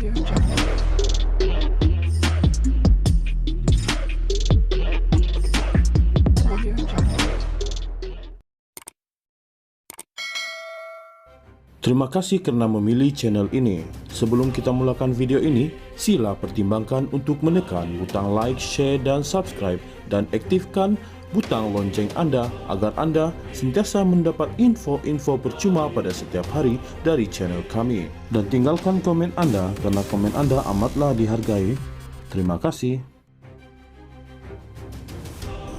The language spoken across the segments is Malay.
Terima kasih kerana memilih channel ini. Sebelum kita mulakan video ini, sila pertimbangkan untuk menekan butang like, share dan subscribe dan aktifkan butang lonceng anda agar anda sentiasa mendapat info-info percuma pada setiap hari dari channel kami. Dan tinggalkan komen anda kerana komen anda amatlah dihargai. Terima kasih.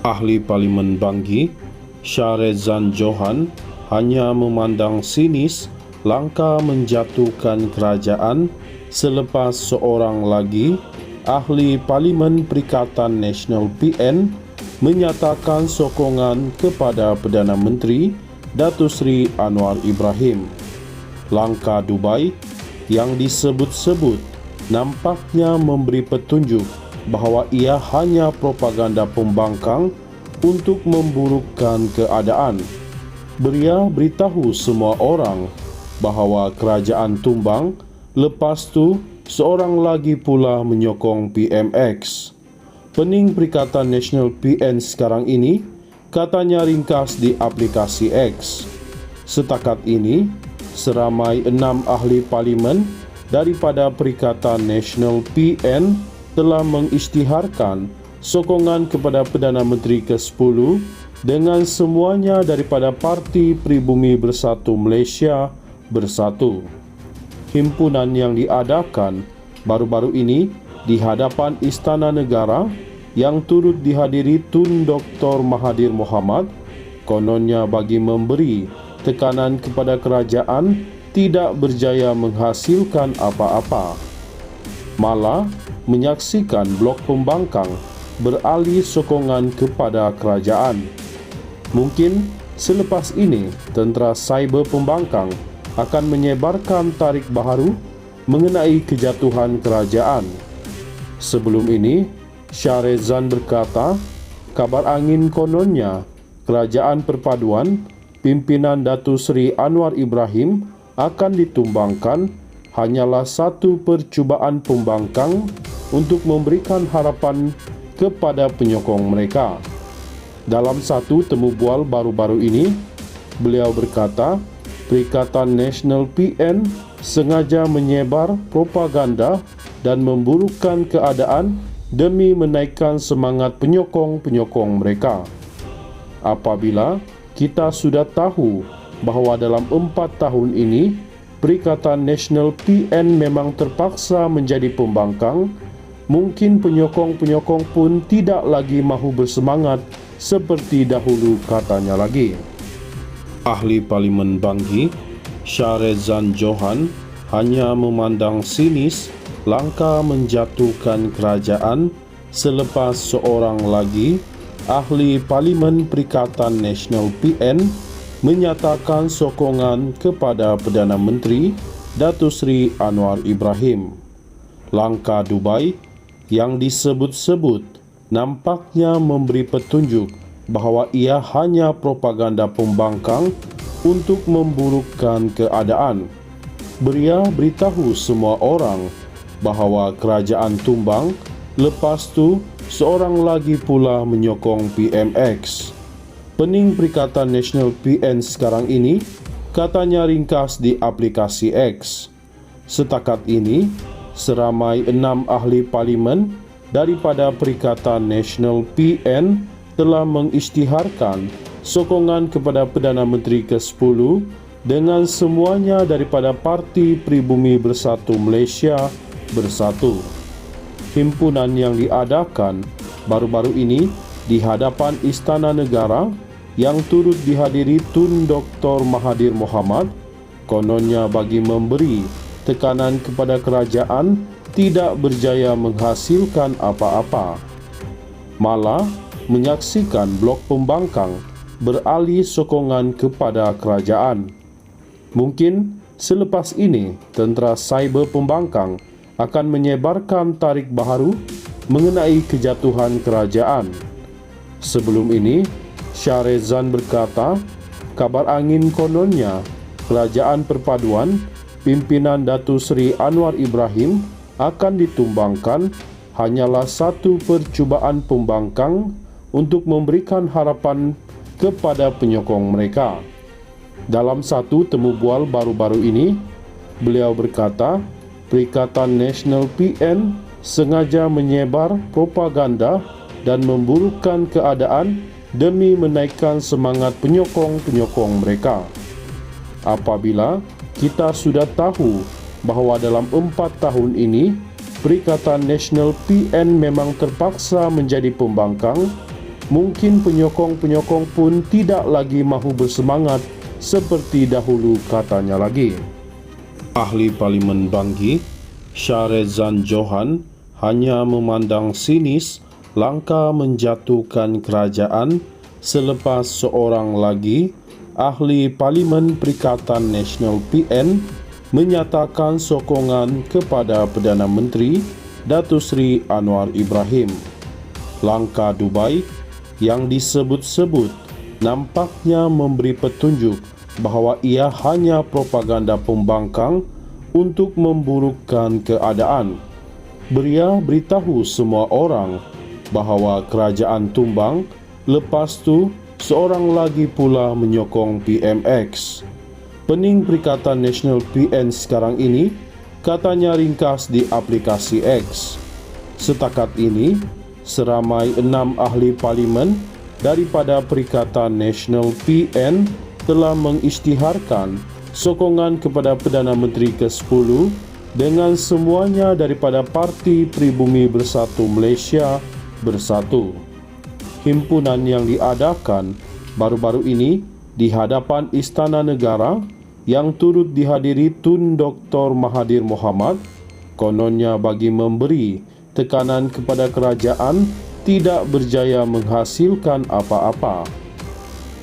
Ahli Parlimen Banggi, Syahrezan Johan hanya memandang sinis langkah menjatuhkan kerajaan selepas seorang lagi ahli Parlimen Perikatan Nasional PN menyatakan sokongan kepada Perdana Menteri Datuk Seri Anwar Ibrahim. Langkah Dubai yang disebut-sebut nampaknya memberi petunjuk bahawa ia hanya propaganda pembangkang untuk memburukkan keadaan. Beria beritahu semua orang bahawa kerajaan tumbang, lepas tu seorang lagi pula menyokong PMX. Pening Perikatan Nasional PN sekarang ini katanya ringkas di aplikasi X. Setakat ini, seramai 6 ahli parlimen daripada Perikatan Nasional PN telah mengisytiharkan sokongan kepada Perdana Menteri ke-10 dengan semuanya daripada Parti Pribumi Bersatu Malaysia Bersatu. Himpunan yang diadakan baru-baru ini di hadapan Istana Negara yang turut dihadiri Tun Dr. Mahathir Mohamad kononnya bagi memberi tekanan kepada kerajaan tidak berjaya menghasilkan apa-apa. Malah menyaksikan blok pembangkang beralih sokongan kepada kerajaan. Mungkin selepas ini tentera cyber pembangkang akan menyebarkan tarik baharu mengenai kejatuhan kerajaan. Sebelum ini, Syahrezan berkata, kabar angin kononnya kerajaan perpaduan pimpinan Datuk Seri Anwar Ibrahim akan ditumbangkan hanyalah satu percubaan pembangkang untuk memberikan harapan kepada penyokong mereka. Dalam satu temu bual baru-baru ini, beliau berkata, Perikatan Nasional PN sengaja menyebar propaganda dan memburukkan keadaan demi menaikkan semangat penyokong-penyokong mereka. Apabila kita sudah tahu bahawa dalam 4 tahun ini, Perikatan Nasional PN memang terpaksa menjadi pembangkang, mungkin penyokong-penyokong pun tidak lagi mahu bersemangat seperti dahulu, katanya lagi. Ahli Parlimen Banggi, Syahrezan Johan hanya memandang sinis langkah menjatuhkan kerajaan selepas seorang lagi ahli Parlimen Perikatan Nasional PN menyatakan sokongan kepada Perdana Menteri Datuk Seri Anwar Ibrahim. Langkah Dubai yang disebut-sebut nampaknya memberi petunjuk bahawa ia hanya propaganda pembangkang untuk memburukkan keadaan. Beria beritahu semua orang bahawa kerajaan tumbang, lepas tu seorang lagi pula menyokong PMX. Pening Perikatan Nasional PN sekarang ini katanya ringkas di aplikasi X. Setakat ini, seramai 6 ahli parlimen daripada Perikatan Nasional PN telah mengisytiharkan sokongan kepada Perdana Menteri ke-10 dengan semuanya daripada Parti Pribumi Bersatu Malaysia Bersatu. Himpunan yang diadakan baru-baru ini di hadapan Istana Negara yang turut dihadiri Tun Dr. Mahathir Mohamad kononnya bagi memberi tekanan kepada kerajaan tidak berjaya menghasilkan apa-apa. Malah menyaksikan blok pembangkang beralih sokongan kepada kerajaan. Mungkin selepas ini tentera cyber pembangkang akan menyebarkan tarik baharu mengenai kejatuhan kerajaan. Sebelum ini, Syahrezan berkata, kabar angin kononnya kerajaan perpaduan pimpinan Datuk Seri Anwar Ibrahim akan ditumbangkan hanyalah satu percubaan pembangkang untuk memberikan harapan kepada penyokong mereka. Dalam satu temu bual baru-baru ini, beliau berkata, Perikatan Nasional PN sengaja menyebar propaganda dan memburukkan keadaan demi menaikkan semangat penyokong-penyokong mereka. Apabila kita sudah tahu bahawa dalam 4 tahun ini, Perikatan Nasional PN memang terpaksa menjadi pembangkang, mungkin penyokong-penyokong pun tidak lagi mahu bersemangat seperti dahulu, katanya lagi. Ahli Parlimen Banggi, Syahrezan Johan, hanya memandang sinis langkah menjatuhkan kerajaan selepas seorang lagi ahli Parlimen Perikatan Nasional PN menyatakan sokongan kepada Perdana Menteri Datuk Seri Anwar Ibrahim. Langkah Dubai yang disebut-sebut nampaknya memberi petunjuk bahawa ia hanya propaganda pembangkang untuk memburukkan keadaan. Beliau beritahu semua orang bahawa kerajaan tumbang, lepas tu seorang lagi pula menyokong PMX. Pening Perikatan Nasional PN sekarang ini katanya ringkas di aplikasi X. Setakat ini, seramai 6 ahli parlimen daripada Perikatan Nasional PN telah mengisytiharkan sokongan kepada Perdana Menteri ke-10 dengan semuanya daripada Parti Pribumi Bersatu Malaysia Bersatu. Himpunan yang diadakan baru-baru ini di hadapan Istana Negara yang turut dihadiri Tun Dr. Mahathir Mohamad, kononnya bagi memberi tekanan kepada kerajaan tidak berjaya menghasilkan apa-apa.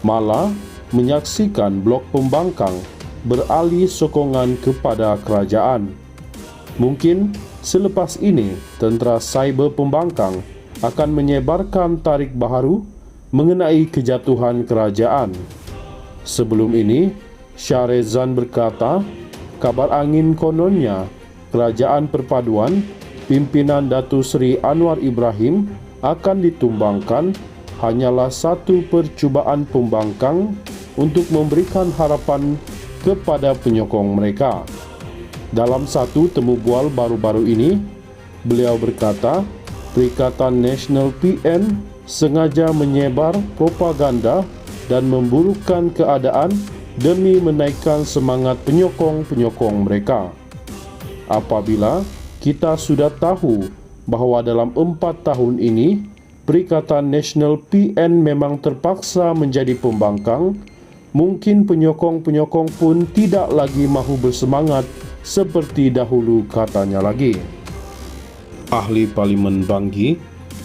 Malah menyaksikan blok pembangkang beralih sokongan kepada kerajaan. Mungkin selepas ini tentera cyber pembangkang akan menyebarkan tarik baharu mengenai kejatuhan kerajaan. Sebelum ini, Syahrezan berkata, kabar angin kononnya Kerajaan Perpaduan pimpinan Datuk Seri Anwar Ibrahim akan ditumbangkan hanyalah satu percubaan pembangkang untuk memberikan harapan kepada penyokong mereka. Dalam satu temu bual baru-baru ini, beliau berkata, Perikatan Nasional PN sengaja menyebar propaganda dan memburukkan keadaan demi menaikkan semangat penyokong-penyokong mereka. Apabila kita sudah tahu bahawa dalam 4 tahun ini, Perikatan Nasional PN memang terpaksa menjadi pembangkang, mungkin penyokong-penyokong pun tidak lagi mahu bersemangat seperti dahulu, katanya lagi. Ahli Parlimen Banggi,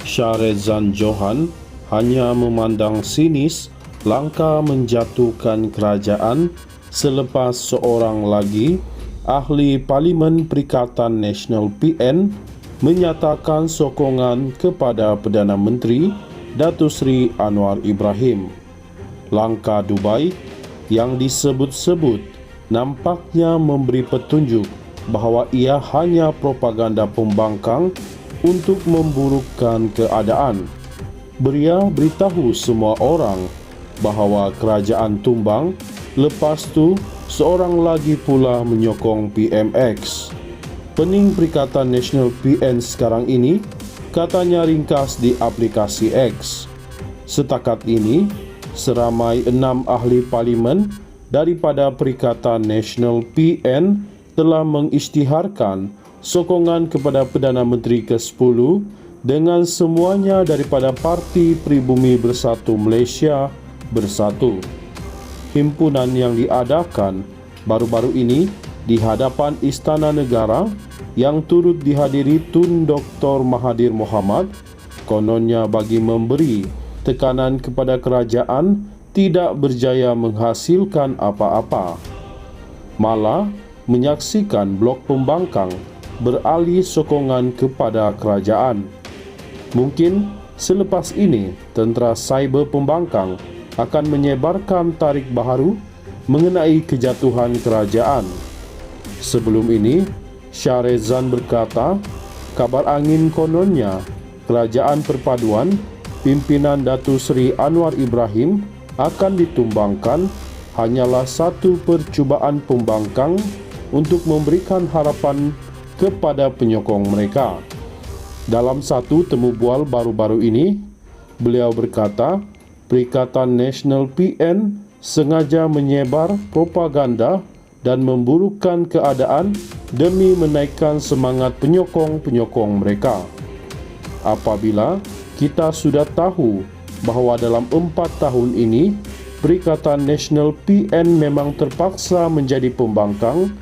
Syahrezan Johan, hanya memandang sinis langkah menjatuhkan kerajaan selepas seorang lagi ahli Parlimen Perikatan Nasional PN menyatakan sokongan kepada Perdana Menteri Datuk Seri Anwar Ibrahim. Langkah Dubai yang disebut-sebut nampaknya memberi petunjuk bahawa ia hanya propaganda pembangkang untuk memburukkan keadaan. Beliau beritahu semua orang bahawa kerajaan tumbang, lepas tu seorang lagi pula menyokong PMX. Pening Perikatan Nasional PN sekarang ini katanya ringkas di aplikasi X. Setakat ini, seramai 6 ahli parlimen daripada Perikatan Nasional PN telah mengisytiharkan sokongan kepada Perdana Menteri ke-10 dengan semuanya daripada Parti Pribumi Bersatu Malaysia Bersatu. Himpunan yang diadakan baru-baru ini di hadapan Istana Negara yang turut dihadiri Tun Dr. Mahathir Mohamad, kononnya bagi memberi tekanan kepada kerajaan tidak berjaya menghasilkan apa-apa. Malah menyaksikan blok pembangkang beralih sokongan kepada kerajaan. Mungkin selepas ini tentera cyber pembangkang akan menyebarkan tarik baharu mengenai kejatuhan kerajaan. Sebelum ini, Syahrezan berkata, kabar angin kononnya Kerajaan Perpaduan pimpinan Datuk Seri Anwar Ibrahim akan ditumbangkan hanyalah satu percubaan pembangkang untuk memberikan harapan kepada penyokong mereka. Dalam satu temu bual baru-baru ini, beliau berkata, Perikatan Nasional PN sengaja menyebar propaganda dan memburukkan keadaan demi menaikkan semangat penyokong-penyokong mereka. Apabila kita sudah tahu bahawa dalam 4 tahun ini, Perikatan Nasional PN memang terpaksa menjadi pembangkang,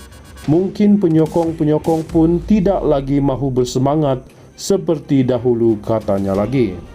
mungkin penyokong-penyokong pun tidak lagi mahu bersemangat seperti dahulu, katanya lagi.